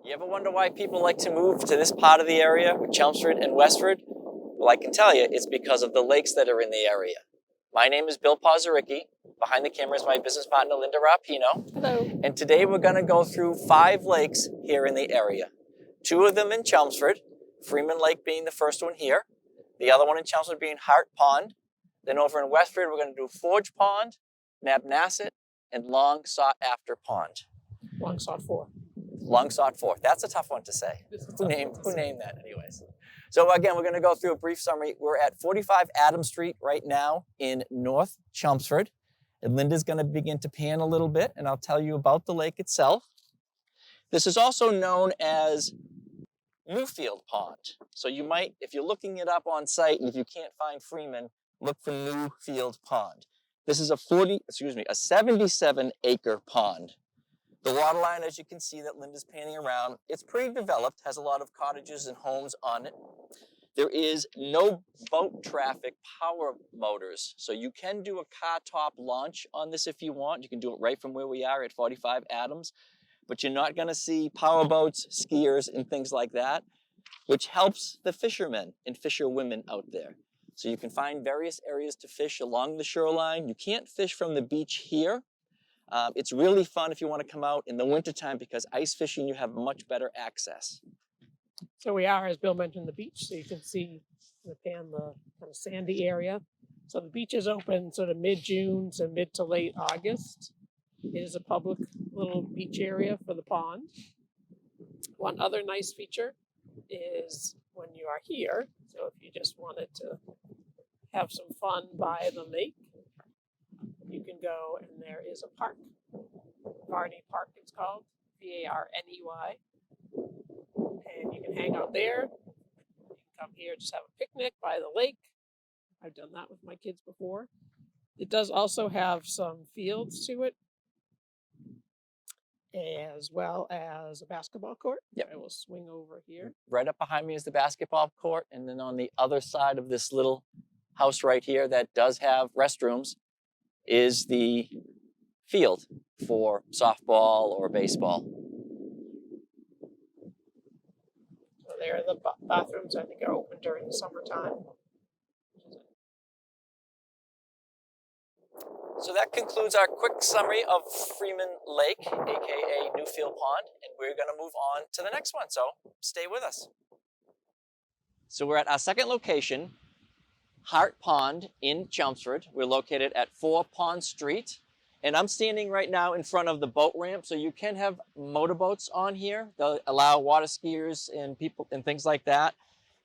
You ever wonder why people like to move to this part of the area, Chelmsford and Westford? Well, I can tell you it's because of the lakes that are in the area. My name is Bill Pazaricki. Behind the camera is my business partner, Linda Rapino. Hello. And today we're going to go through 5 lakes here in the area. 2 of them in Chelmsford, Freeman Lake being the first one here. The other one in Chelmsford being Hart Pond. Then over in Westford, we're going to do Forge Pond, Nabnasset, and Long Sought After Pond. Long sought for. Long sought for. That's a tough one to say. Who named that anyways? So again, we're going to go through a brief summary. We're at 45 Adams Street right now in North Chelmsford. And Linda's going to begin to pan a little bit, and I'll tell you about the lake itself. This is also known as Newfield Pond. So you might, if you're looking it up on site, and if you can't find Freeman, look for Newfield Pond. This is a 77-acre pond. The water line, as you can see that Linda's panning around, it's pretty developed, has a lot of cottages and homes on it. There is no boat traffic power motors, so you can do a car top launch on this if you want. You can do it right from where we are at 45 Adams, but you're not going to see power boats, skiers, and things like that, which helps the fishermen and fisherwomen out there. So you can find various areas to fish along the shoreline. You can't fish from the beach here. It's really fun if you want to come out in the wintertime because ice fishing, you have much better access. So we are, as Bill mentioned, the beach. So you can see the kind of sandy area. So the beach is open sort of mid-June to mid to late August. It is a public little beach area for the pond. One other nice feature is when you are here, so if you just wanted to have some fun by the lake, you can go and there is a park. Varney Park it's called, Varney. And you can hang out there. You can come here, just have a picnic by the lake. I've done that with my kids before. It does also have some fields to it, as well as a basketball court. Yep. I will swing over here. Right up behind me is the basketball court, and then on the other side of this little house right here that does have restrooms is the field for softball or baseball. So there are the bathrooms, I think, are open during the summertime. So that concludes our quick summary of Freeman Lake, aka Newfield Pond, and we're going to move on to the next one, so stay with us. So we're at our second location, Hart Pond in Chelmsford. We're located at 4 Pond Street, and I'm standing right now in front of the boat ramp, so you can have motorboats on here. They'll allow water skiers and people and things like that.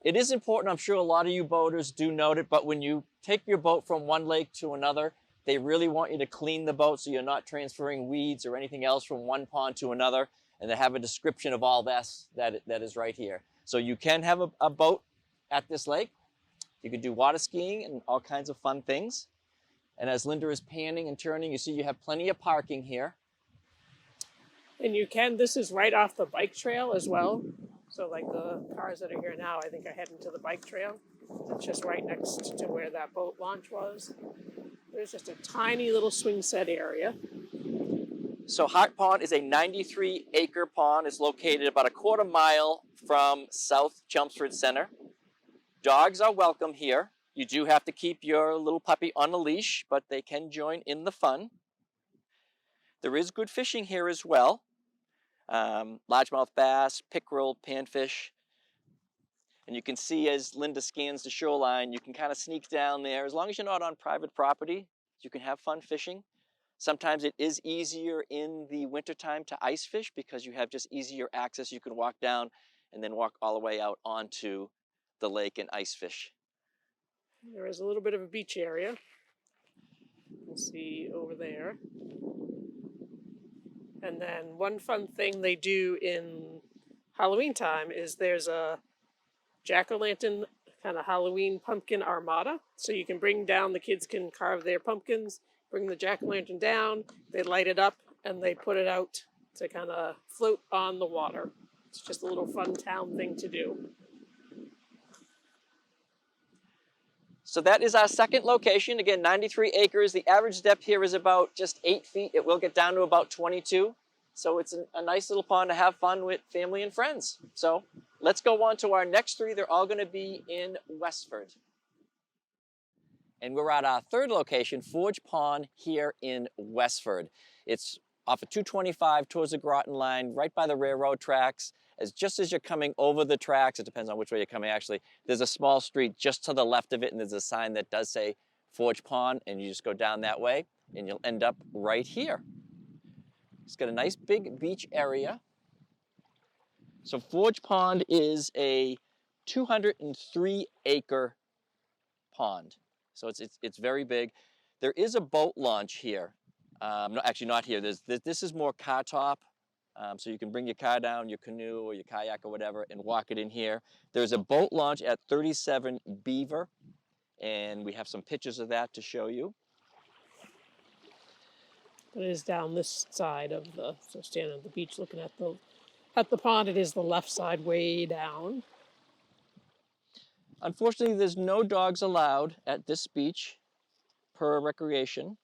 It is important, I'm sure a lot of you boaters do note it, but when you take your boat from one lake to another, they really want you to clean the boat so you're not transferring weeds or anything else from one pond to another, and they have a description of all this that is right here. So you can have a boat at this lake. You can do water skiing and all kinds of fun things. And as Linda is panning and turning, you see you have plenty of parking here. And you can, this is right off the bike trail as well. So like the cars that are here now, I think are heading to the bike trail. It's just right next to where that boat launch was. There's just a tiny little swing set area. So Hart Pond is a 93-acre pond. It's located about a quarter mile from South Chelmsford Center. Dogs are welcome here. You do have to keep your little puppy on a leash, but they can join in the fun. There is good fishing here as well. Largemouth bass, pickerel, panfish. And you can see as Linda scans the shoreline, you can kind of sneak down there. As long as you're not on private property, you can have fun fishing. Sometimes it is easier in the wintertime to ice fish because you have just easier access. You can walk down and then walk all the way out onto the lake and ice fish. There is a little bit of a beach area. You can see over there. And then one fun thing they do in Halloween time is there's a jack-o'-lantern kind of Halloween pumpkin armada. So you can bring down, the kids can carve their pumpkins, bring the jack-o'-lantern down, they light it up, and they put it out to kind of float on the water. It's just a little fun town thing to do. So that is our second location. Again, 93 acres. The average depth here is about just 8 feet. It will get down to about 22. So it's a nice little pond to have fun with family and friends. So let's go on to our next three. They're all going to be in Westford. And we're at our third location, Forge Pond, here in Westford. It's off of 225 towards the Groton line, right by the railroad tracks. Just as you're coming over the tracks, it depends on which way you're coming actually, there's a small street just to the left of it, and there's a sign that does say Forge Pond, and you just go down that way, and you'll end up right here. It's got a nice big beach area. So Forge Pond is a 203-acre pond. So it's very big. There is a boat launch here. No, actually not here. This is more car top. So you can bring your car down, your canoe or your kayak or whatever, and walk it in here. There's a boat launch at 37 Beaver, and we have some pictures of that to show you. It is down this side of so standing at the beach looking at the pond, it is the left side way down. Unfortunately, there's no dogs allowed at this beach per recreation.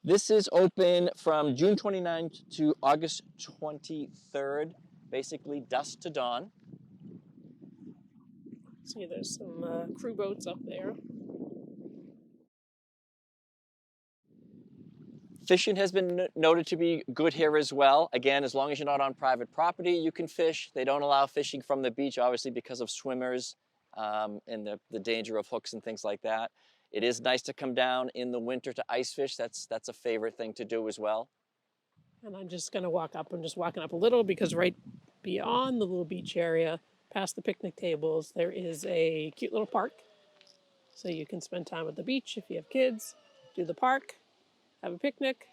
This is open from June 29th to August 23rd, basically dusk to dawn. See, there's some crew boats up there. Fishing has been noted to be good here as well. Again, as long as you're not on private property, you can fish. They don't allow fishing from the beach, obviously, because of swimmers and the danger of hooks and things like that. It is nice to come down in the winter to ice fish. That's a favorite thing to do as well. And I'm just going to walk up. I'm just walking up a little because right beyond the little beach area, past the picnic tables, there is a cute little park. So you can spend time at the beach if you have kids, do the park, have a picnic,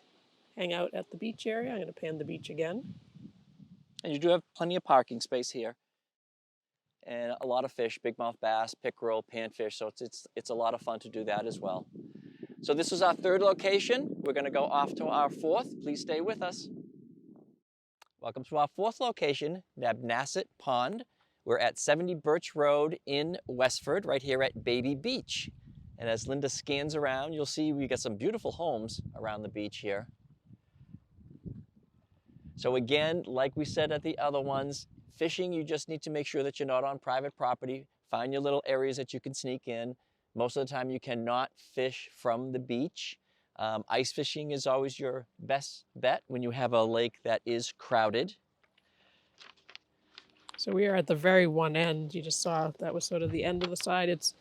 hang out at the beach area. I'm going to pan the beach again. And you do have plenty of parking space here. And a lot of fish, bigmouth bass, pickerel, panfish, so it's a lot of fun to do that as well. So this is our third location. We're going to go off to our fourth. Please stay with us. Welcome to our fourth location, Nabnasset Pond. We're at 70 Birch Road in Westford, right here at Baby Beach. And as Linda scans around, you'll see we got some beautiful homes around the beach here. So again, like we said at the other ones, fishing, you just need to make sure that you're not on private property. Find your little areas that you can sneak in. Most of the time you cannot fish from the beach. Ice fishing is always your best bet when you have a lake that is crowded. So we are at the very one end. You just saw that was sort of the end of the side. It's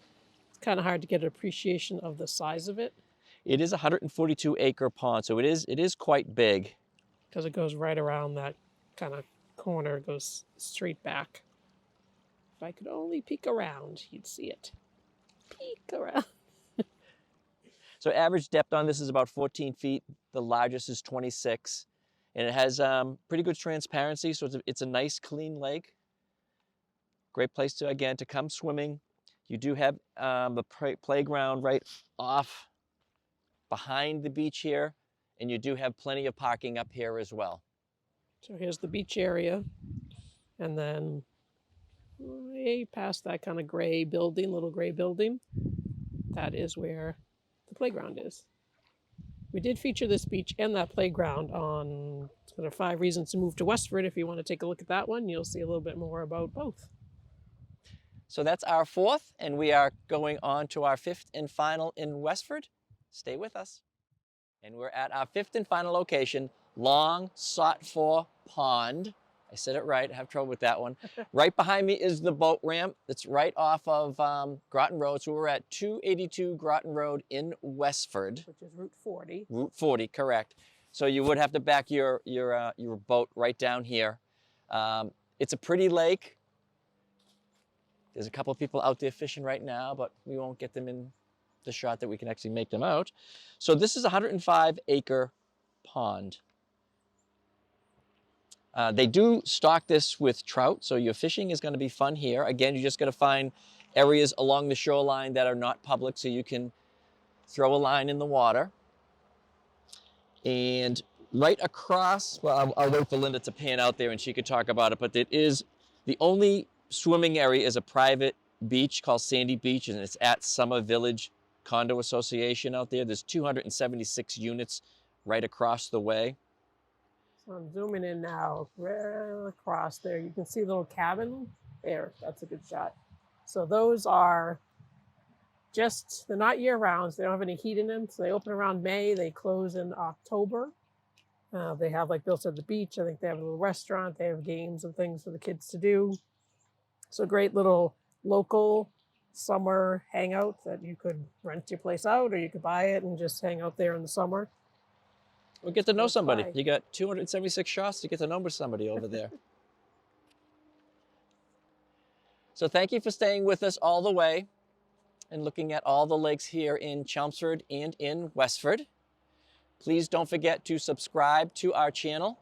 kind of hard to get an appreciation of the size of it. It is a 142-acre pond, so it is quite big. Because it goes right around that kind of corner, it goes straight back. If I could only peek around, you'd see it. Peek around. So average depth on this is about 14 feet. The largest is 26. And it has pretty good transparency, so it's a nice, clean lake. Great place to, again, to come swimming. You do have the playground right off behind the beach here, and you do have plenty of parking up here as well. So here's the beach area, and then way past that kind of gray building, little gray building, that is where the playground is. We did feature this beach and that playground on sort of 5 Reasons to Move to Westford. If you want to take a look at that one, you'll see a little bit more about both. So that's our fourth, and we are going on to our fifth and final in Westford. Stay with us. And we're at our fifth and final location, Long Sought For Pond. I said it right, I have trouble with that one. Right behind me is the boat ramp that's right off of Groton Road. So we're at 282 Groton Road in Westford. Which is Route 40. Route 40, correct. So you would have to back your boat right down here. It's a pretty lake. There's a couple of people out there fishing right now, but we won't get them in the shot that we can actually make them out. So this is a 105-acre pond. They do stock this with trout, so your fishing is going to be fun here. Again, you're just going to find areas along the shoreline that are not public, so you can throw a line in the water. And right across, well, I'll wait for Linda to pan out there and she could talk about it, but it is the only swimming area is a private beach called Sandy Beach, and it's at Summer Village Condo Association out there. There's 276 units right across the way. So I'm zooming in now, right across there. You can see the little cabin there. That's a good shot. So those are they're not year round. So they don't have any heat in them. So they open around May. They close in October. They have, like Bill said, the beach. I think they have a little restaurant. They have games and things for the kids to do. So great little local summer hangout that you could rent your place out or you could buy it and just hang out there in the summer. Or get to know somebody. Bye. You got 276 shots to get to know somebody over there. So thank you for staying with us all the way and looking at all the lakes here in Chelmsford and in Westford. Please don't forget to subscribe to our channel,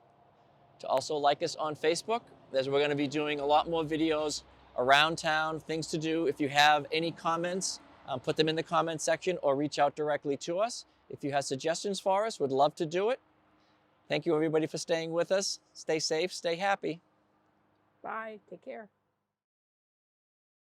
to also like us on Facebook, as we're going to be doing a lot more videos around town, things to do. If you have any comments, put them in the comment section or reach out directly to us. If you have suggestions for us, we'd love to do it. Thank you everybody for staying with us. Stay safe, stay happy. Bye. Take care.